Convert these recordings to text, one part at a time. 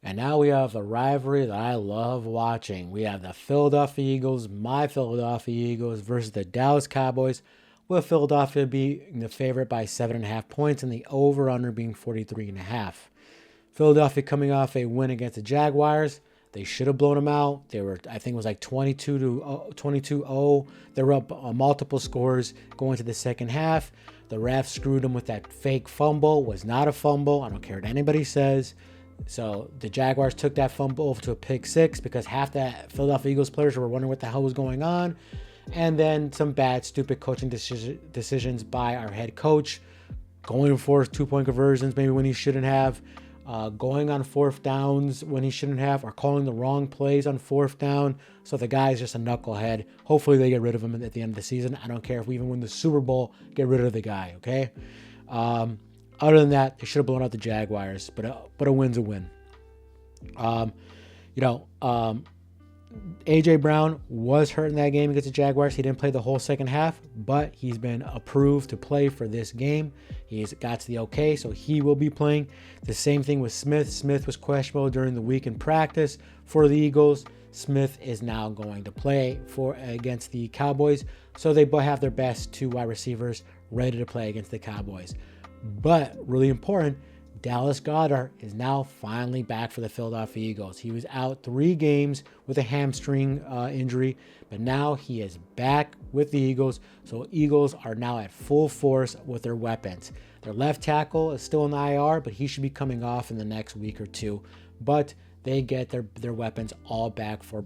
And now we have the rivalry that I love watching. We have the Philadelphia Eagles, my Philadelphia Eagles, versus the Dallas Cowboys, with Philadelphia being the favorite by 7.5 points and the over-under being 43.5. Philadelphia coming off a win against the Jaguars. They should have blown them out. They were, I think it was like 22-0. They were up multiple scores going to the second half. The ref screwed them with that fake fumble. Was not a fumble. I don't care what anybody says. So the Jaguars took that fumble over to a pick six because half the Philadelphia Eagles players were wondering what the hell was going on. And then some bad, stupid coaching decisions by our head coach, going for 2-point conversions maybe when he shouldn't have, going on fourth downs when he shouldn't have, or calling the wrong plays on fourth down. So the guy's just a knucklehead. Hopefully they get rid of him at the end of the season. I don't care if we even win the Super Bowl, get rid of the guy, okay? Other than that, they should have blown out the Jaguars, but a win's a win. A.J. Brown was hurt in that game against the Jaguars. He didn't play the whole second half, but he's been approved to play for this game. He's got the okay, so he will be playing. The same thing with Smith. Smith was questionable during the week in practice for the Eagles. Smith is now going to play against the Cowboys, so they both have their best two wide receivers ready to play against the Cowboys. But really important, Dallas Goedert is now finally back for the Philadelphia Eagles. He was out 3 games with a hamstring injury, but now he is back with the Eagles. So Eagles are now at full force with their weapons. Their left tackle is still in the IR, but he should be coming off in the next week or two. But they get their weapons all back for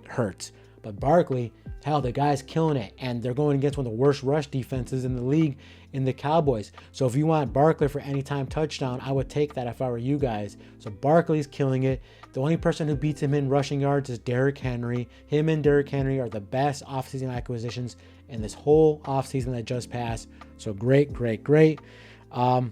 Hurts. But Barkley, hell, the guy's killing it. And they're going against one of the worst rush defenses in the league in the Cowboys. So if you want Barkley for anytime touchdown, I would take that if I were you guys. So Barkley's killing it. The only person who beats him in rushing yards is Derrick Henry. Him and Derrick Henry are the best offseason acquisitions in this whole offseason that just passed. So great. I've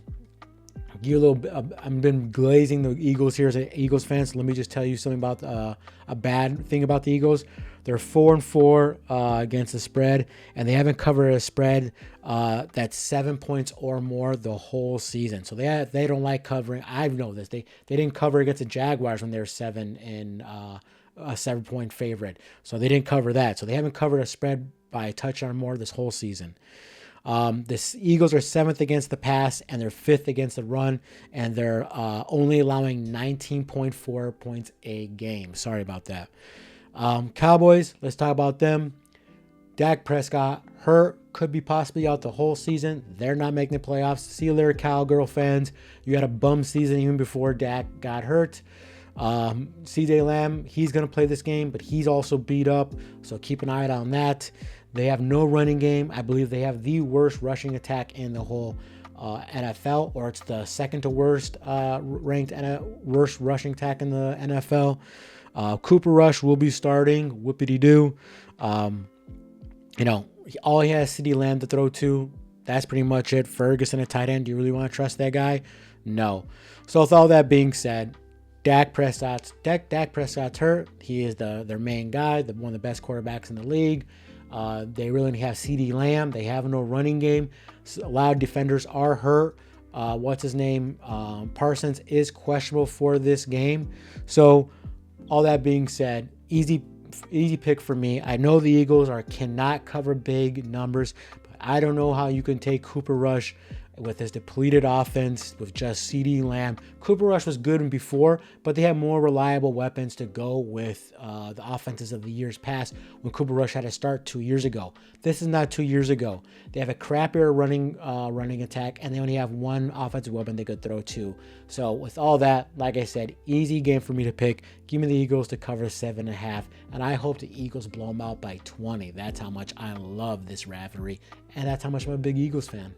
been glazing the Eagles here as an Eagles fan, so let me just tell you something about a bad thing about the Eagles. They're 4-4 against the spread, and they haven't covered a spread that's 7 points or more the whole season. So they don't like covering. I know this. They didn't cover against the Jaguars when they were 7 and a 7-point favorite. So they didn't cover that. So they haven't covered a spread by a touchdown or more this whole season. The Eagles are 7th against the pass, and they're 5th against the run, and they're only allowing 19.4 points a game. Sorry about that. Cowboys, let's talk about them. Dak Prescott hurt, could be possibly out the whole season. They're not making the playoffs. See you later, Cowgirl fans. You had a bum season even before Dak got hurt. CJ Lamb, he's going to play this game, but he's also beat up, so keep an eye out on that. They have no running game. I believe they have the worst rushing attack in the whole NFL, or it's the second to worst ranked worst rushing attack in the NFL. Cooper Rush will be starting. Whoopity-doo. All he has is CeeDee Lamb to throw to. That's pretty much it. Ferguson, a tight end. Do you really want to trust that guy? No. So with all that being said, Dak Prescott's hurt. He is their main guy, one of the best quarterbacks in the league. They really only have CeeDee Lamb. They have no running game. So a lot of defenders are hurt. What's his name? Parsons is questionable for this game. So all that being said, easy pick for me. I know the Eagles cannot cover big numbers, but I don't know how you can take Cooper Rush with his depleted offense with just CeeDee Lamb. Cooper Rush was good before, but they have more reliable weapons to go with the offenses of the years past when Cooper Rush had to start 2 years ago. This is not 2 years ago. They have a crappier running attack, and they only have one offensive weapon they could throw to. So with all that, like I said, easy game for me to pick. Give me the Eagles to cover 7.5, and I hope the Eagles blow them out by 20. That's how much I love this rivalry, and that's how much I'm a big Eagles fan.